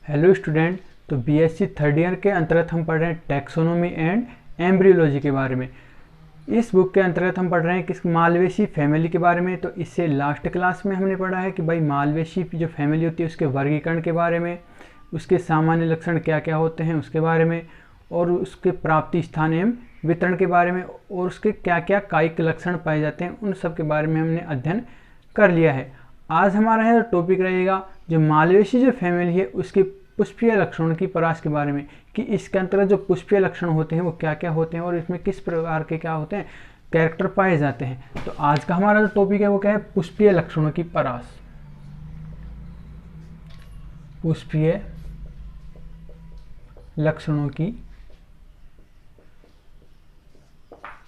Hello student. तो BSc third year के अंतर्गत हम पढ़ रहे हैं टैक्सोनॉमी एंड एम्ब्रियोलॉजी के बारे में। इस बुक के अंतर्गत हम पढ़ रहे हैं किस मालवेसी फैमिली के बारे में। तो इससे लास्ट क्लास में हमने पढ़ा है कि भाई मालवेसी जो फैमिली होती है उसके वर्गीकरण के बारे में, उसके सामान्य लक्षण क्या क्या होते हैं उसके बारे में, और उसके प्राप्ति स्थान एवं वितरण के बारे में, और उसके क्या क्या कायिक लक्षण पाए जाते हैं उन सब के बारे में हमने अध्ययन कर लिया है। आज हमारा है टॉपिक रहेगा जो मालवेसी जो फैमिली है उसके पुष्पीय लक्षणों की परास के बारे में, कि इसके अंतर्गत जो पुष्पीय लक्षण होते हैं वो क्या क्या होते हैं और इसमें किस प्रकार के क्या होते हैं कैरेक्टर पाए जाते हैं। तो आज का हमारा जो टॉपिक है वो क्या है, पुष्पीय लक्षणों की परास। पुष्पीय लक्षणों की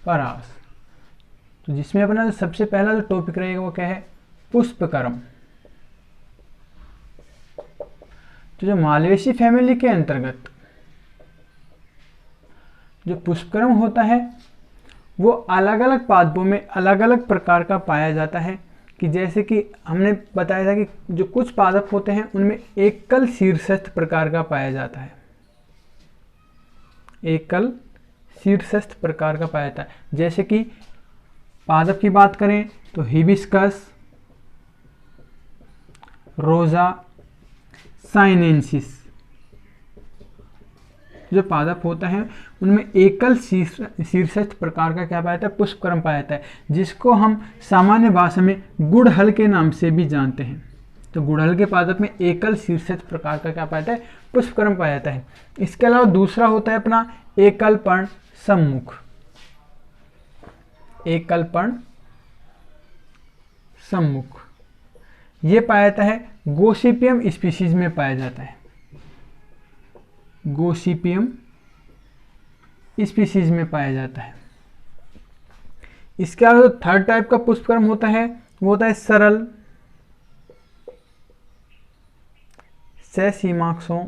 परास। तो जिसमें अपना जो सबसे पहला जो टॉपिक रहेगा वो क्या है, पुष्पक्रम। तो जो मालवेसी फैमिली के अंतर्गत जो पुष्पक्रम होता है वो अलग अलग पादपों में अलग अलग प्रकार का पाया जाता है। कि जैसे कि हमने बताया था कि जो कुछ पादप होते हैं उनमें एकल शीर्षस्थ प्रकार का पाया जाता है, एकल शीर्षस्थ प्रकार का पाया जाता है। जैसे कि पादप की बात करें तो हिबिस्कस, रोजा, साइनेंसिस जो पादप होता है उनमें एकल शीर्षस्थ प्रकार का क्या पाया जाता है, पुष्पक्रम पाया जाता है, जिसको हम सामान्य भाषा में गुड़हल के नाम से भी जानते हैं। तो गुड़हल के पादप में एकल शीर्षस्थ प्रकार का क्या पाया जाता है, पुष्पक्रम पाया जाता है। इसके अलावा दूसरा होता है अपना एकल पर्ण सम्मुख। एकल पर्ण सम्मुख ये पाया जाता है गोसिपियम स्पीशीज में पाया जाता है, गोसिपियम स्पीशीज में पाया जाता है। इसके अलावा थर्ड टाइप का पुष्पक्रम होता है वो होता है सरल सेसीमाक्सों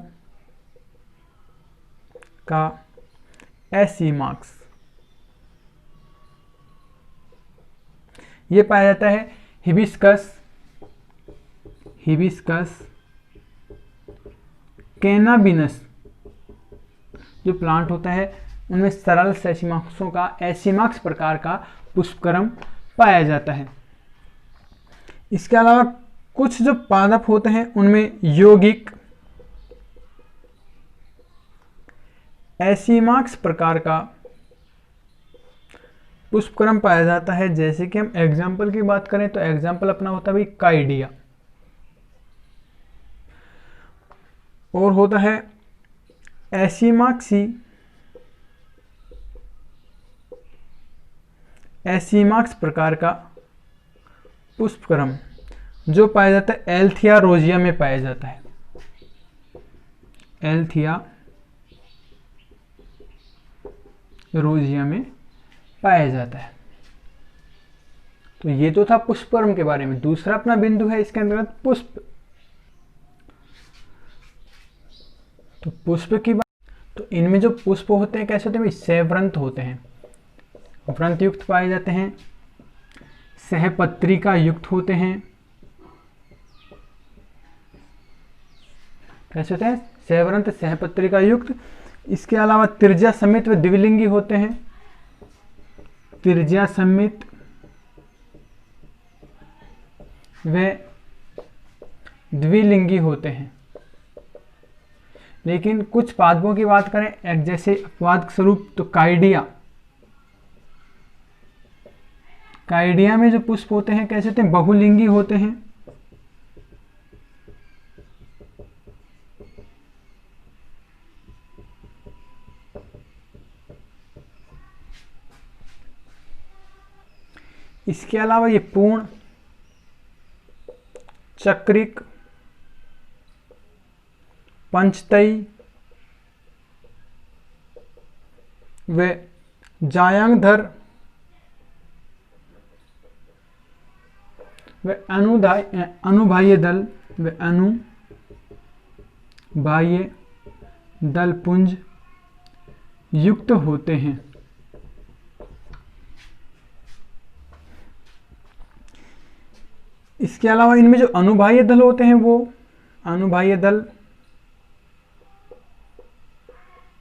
का एसीमाक्स। ये पाया जाता है हिबिस्कस, हिबिस्कस कैनाबिनस जो प्लांट होता है उनमें सरल सेसीमाक्सों का एसीमाक्स प्रकार का पुष्पक्रम पाया जाता है। इसके अलावा कुछ जो पादप होते हैं उनमें यौगिक एसीमाक्स प्रकार का पुष्पक्रम पाया जाता है। जैसे कि हम एग्जाम्पल की बात करें तो एग्जाम्पल अपना होता है भाई काइडिया, और होता है एसीमाक्सी, एसीमाक्स प्रकार का पुष्पक्रम जो पाया जाता है एल्थिया रोजिया में पाया जाता है, एल्थिया रोजिया में पाया जाता है। तो ये तो था पुष्पक्रम के बारे में। दूसरा अपना बिंदु है इसके अंतर्गत पुष्प। तो पुष्प की बात, तो इनमें जो पुष्प होते हैं कैसे होते हैं भाई, सहव्रंत होते हैं, व्रंत युक्त पाए जाते हैं, सहपत्रिका युक्त होते हैं। कैसे होते हैं, सहव्रंत सहपत्रिका युक्त। इसके अलावा त्रिज्या समित व द्विलिंगी होते हैं, त्रिज्या समित व द्विलिंगी होते हैं। लेकिन कुछ पादपों की बात करें जैसे अपवाद स्वरूप तो काइडिया, काइडिया में जो पुष्प होते हैं कैसे होते हैं, बहुलिंगी होते हैं। इसके अलावा ये पूर्ण, चक्रिक, पंचतई व जायांगधर व अनुबाह्य दल व अनुबाह्य दल पुंज युक्त होते हैं। इसके अलावा इनमें जो अनुबाह्य दल होते हैं वो अनुबाह्य दल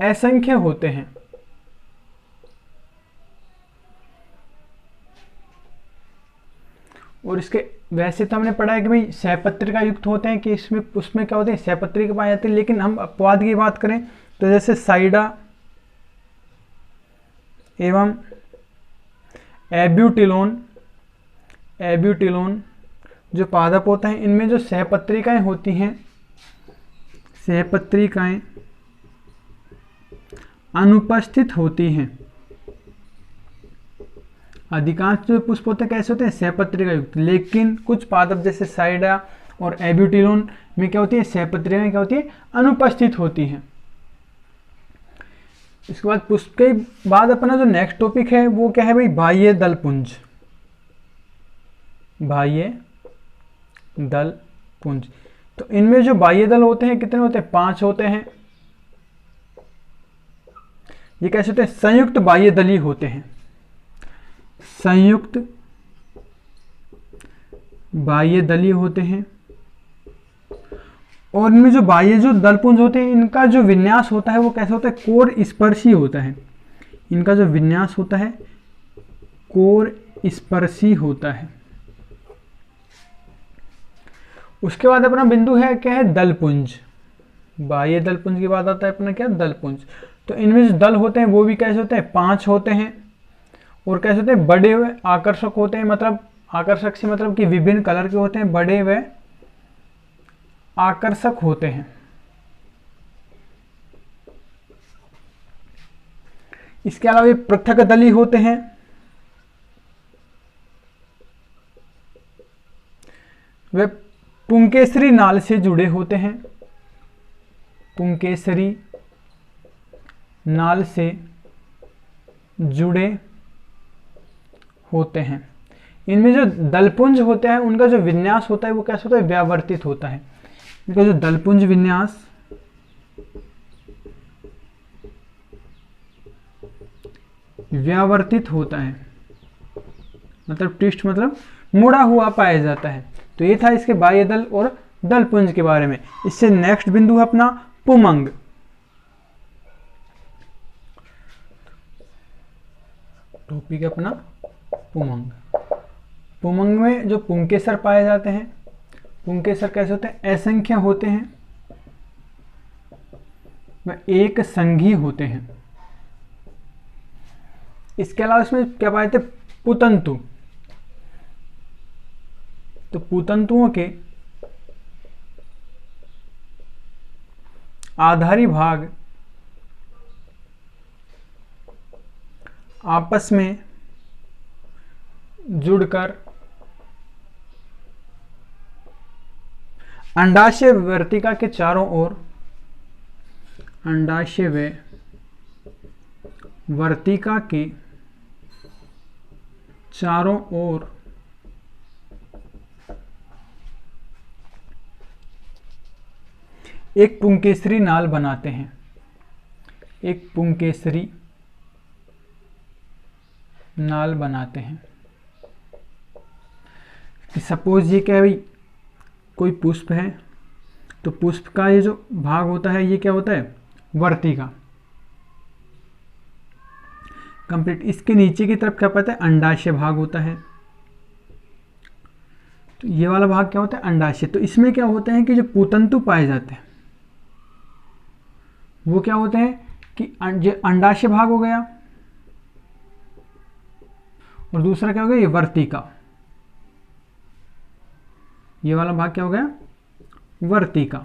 असंख्य होते हैं। और इसके वैसे तो हमने पढ़ा है कि भाई सहपत्रिका युक्त होते हैं, कि इसमें उसमें क्या होते हैं, सहपत्रिका पाई जाती है। लेकिन हम अपवाद की बात करें तो जैसे साइडा एवं एब्यूटिलोन जो पादप होता है, इनमें जो सहपत्रिकाएं होती हैं, सहपत्रिकाएं अनुपस्थित होती हैं। अधिकांश जो पुष्प होते हैं कैसे होते हैं, सहपत्रिका युक्त। लेकिन कुछ पादप जैसे साइडा और एब्यूटिलोन में क्या होती है, सहपत्रिकाएं क्या होती है, अनुपस्थित होती हैं। इसके बाद पुष्प के बाद अपना जो नेक्स्ट टॉपिक है वो क्या है भाई, बाह्य दल पुंज। बाह्य दल पुंज, तो इनमें जो बाह्य दल होते हैं कितने होते हैं, 5 होते हैं। ये कैसे होते हैं, संयुक्त बाह्य दली होते हैं। संयुक्त बाह्य दली होते हैं। और इनमें जो बाह्य जो दलपुंज होते हैं, इनका जो विन्यास होता है वो कैसे होता है, कोर स्पर्शी होता है। इनका जो विन्यास होता है कोर स्पर्शी होता है। उसके बाद अपना बिंदु है क्या है, दलपुंज। बाह्य दलपुंज के बाद आता है अपना क्या, दलपुंज। तो इनमें जो दल होते हैं वो भी कैसे होते हैं, 5 होते हैं। और कैसे होते हैं, बड़े हुए आकर्षक होते हैं। मतलब आकर्षक से मतलब कि विभिन्न कलर के होते हैं, बड़े हुए आकर्षक होते हैं। इसके अलावा पृथक दली होते हैं। वे पुंकेसरी नाल से जुड़े होते हैं। पुंकेसरी नाल से जुड़े होते हैं। इनमें जो दलपुंज होते हैं उनका जो विन्यास होता है वो कैसे होता है, व्यावर्तित होता है। इनका जो दलपुंज विन्यास व्यावर्तित होता है, मतलब ट्विस्ट मतलब मुड़ा हुआ पाया जाता है। तो ये था इसके बाह्य दल और दलपुंज के बारे में। इससे नेक्स्ट बिंदु है अपना पुमंग। टॉपिक अपना पुमंग। पुमंग में जो पुंकेसर पाए जाते हैं, पुंकेसर कैसे होते हैं, असंख्य होते हैं, वह एक संघी होते हैं। इसके अलावा इसमें क्या पाए थे, पुतंतु। तो पुतंतुओं के आधारी भाग आपस में जुड़कर अंडाशय वर्तिका के चारों ओर, अंडाशय व वर्तिका के चारों ओर एक पुंकेसरी नाल बनाते हैं। एक पुंकेसरी नाल बनाते हैं। कि सपोज ये क्या है भाई, कोई पुष्प है, तो पुष्प का ये जो भाग होता है ये क्या होता है, वर्तिका कंप्लीट। इसके नीचे की तरफ क्या पता है, अंडाशय भाग होता है। तो ये वाला भाग क्या होता है, अंडाशय। तो इसमें क्या होता है कि जो पुतंतु पाए जाते हैं वो क्या होते हैं कि ये अंडाशय भाग हो गया, और दूसरा क्या हो गया, ये वर्तिका। ये वाला भाग क्या हो गया, वर्तिका।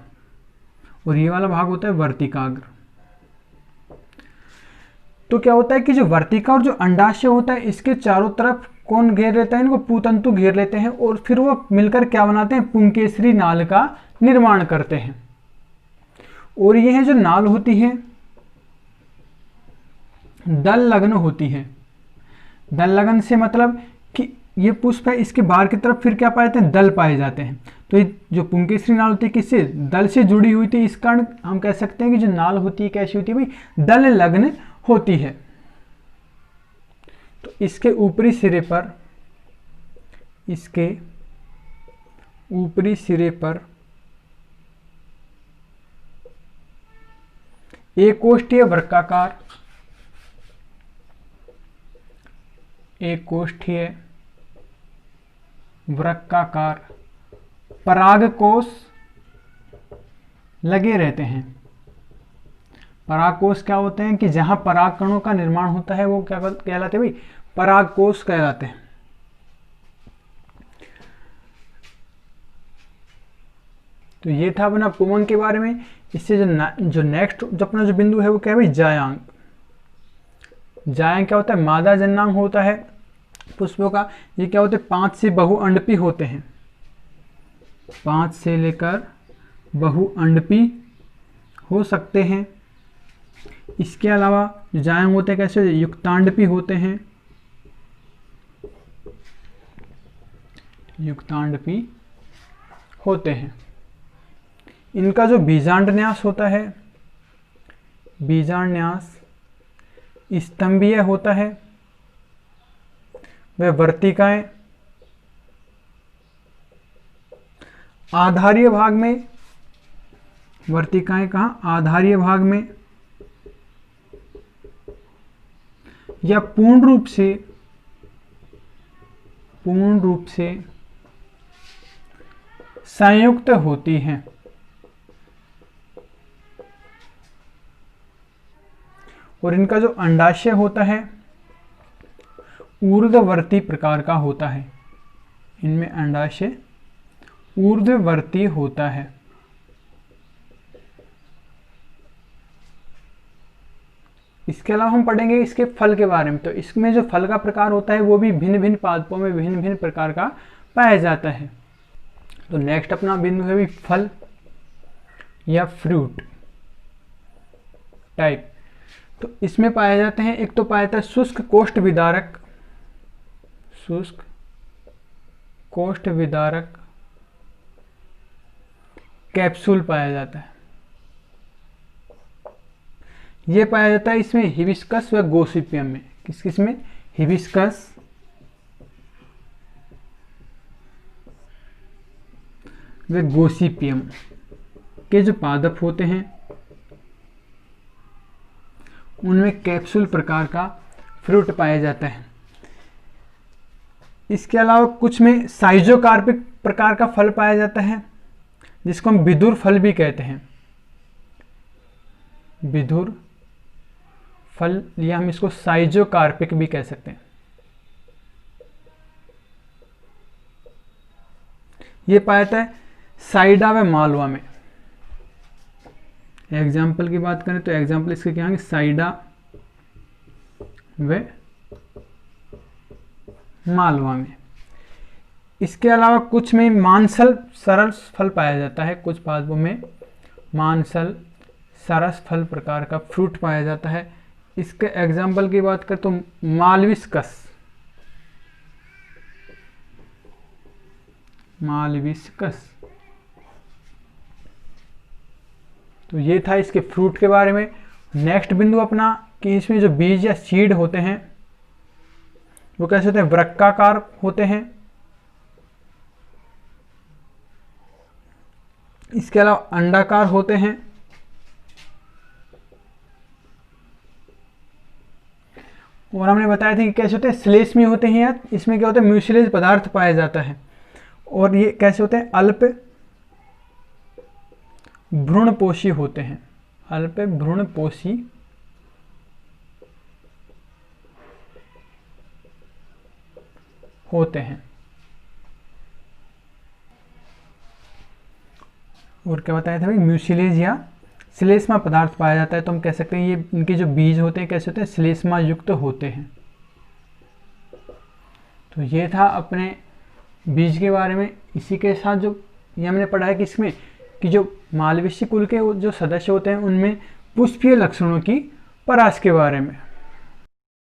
और ये वाला भाग होता है वर्तिकाग्र। तो क्या होता है कि जो वर्तिका और जो अंडाशय होता है, इसके चारों तरफ कौन घेर लेता है, इनको पुतंतु घेर लेते हैं। और फिर वो मिलकर क्या बनाते हैं, पुंकेसरी नाल का निर्माण करते हैं। और ये है जो नाल होती है, दल लग्न होती है। दल लगन से मतलब कि ये पुष्प है, इसके बाहर की तरफ फिर क्या पाए जाते हैं, दल पाए जाते हैं। तो ये जो पुंकेसरी नाल होती है किससे, दल से जुड़ी हुई थी। इस कारण हम कह सकते हैं कि जो नाल होती है कैसी होती है भाई, दल लग्न होती है। तो इसके ऊपरी सिरे पर, इसके ऊपरी सिरे पर एकोष्ठीय वृक्काकार, एकोष्ठीय वृक्काकार परागकोश लगे रहते हैं। परागकोश क्या होते हैं कि जहां पराग कणों का निर्माण होता है वो क्या कहलाते हैं भाई, परागकोश कहलाते हैं। तो ये था अपना पुमंग के बारे में। इससे जो नेक्स्ट जो अपना जो बिंदु है वो क्या है भाई, जायांग। जायांग क्या होता है, मादा जन्नांग होता है पुष्पों का। ये क्या होते हैं, 5 से बहुअंडपी होते हैं, 5 से लेकर बहुअंडपी हो सकते हैं। इसके अलावा जो जायांग होते हैं कैसे, युक्तांडपी होते हैं, युक्तांडपी होते हैं। इनका जो बीजांडन्यास होता है, बीजांडन्यास स्तंभीय होता है। वह वर्तिकाएं आधारीय भाग में, वर्तिकाएं कहाँ, आधारीय भाग में, या पूर्ण रूप से संयुक्त होती हैं। और इनका जो अंडाशय होता है ऊर्ध्ववर्ती प्रकार का होता है। इनमें अंडाशय ऊर्ध्ववर्ती होता है। इसके अलावा हम पढ़ेंगे इसके फल के बारे में। तो इसमें जो फल का प्रकार होता है वो भी भिन्न भिन्न पादपों में भिन्न भिन्न प्रकार का पाया जाता है। तो नेक्स्ट अपना बिंदु है भी फल या फ्रूट टाइप। तो इसमें पाए जाते हैं, एक तो पाया जाता है शुष्क कोष्ठ विदारक, शुष्क कोष्ठ विदारक कैप्सूल पाया जाता है। यह पाया जाता है इसमें हिबिस्कस व गोसिपियम में। किस किस में, हिबिस्कस व गोसिपियम के जो पादप होते हैं उनमें कैप्सूल प्रकार का फ्रूट पाया जाता है। इसके अलावा कुछ में साइजोकार्पिक प्रकार का फल पाया जाता है जिसको हम विदुर फल भी कहते हैं, विदुर फल, या हम इसको साइजोकार्पिक भी कह सकते हैं। ये पाया जाता है साइडा व मालवा में। एग्जाम्पल की बात करें तो एग्जाम्पल इसके क्या है, साइडा व मालवा में। इसके अलावा कुछ में मांसल सरस फल पाया जाता है, कुछ पादपों में मांसल सरस फल प्रकार का फ्रूट पाया जाता है। इसके एग्जाम्पल की बात करें तो मालविस्कस, मालविस्कस। तो ये था इसके फ्रूट के बारे में। नेक्स्ट बिंदु अपना कि इसमें जो बीज या सीड होते हैं वो कैसे होते हैं, वृक्काकार होते हैं। इसके अलावा अंडाकार होते हैं। और हमने बताया था कि कैसे होते हैं, श्लेष्मी होते हैं, या इसमें क्या होता है, म्यूसिलेज पदार्थ पाया जाता है। और ये कैसे होते हैं, अल्प भ्रूणपोषी होते हैं, अल्प भ्रूणपोषी होते हैं। और क्या बताया था भाई, म्यूसिलेज या श्लेष्मा पदार्थ पाया जाता है। तो हम कह सकते हैं ये इनके जो बीज होते हैं कैसे होते हैं, श्लेष्मा युक्त होते हैं। तो ये था अपने बीज के बारे में। इसी के साथ जो ये हमने पढ़ा है कि इसमें कि जो मालवेसी कुल के जो सदस्य होते हैं उनमें पुष्पीय लक्षणों की परास के बारे में।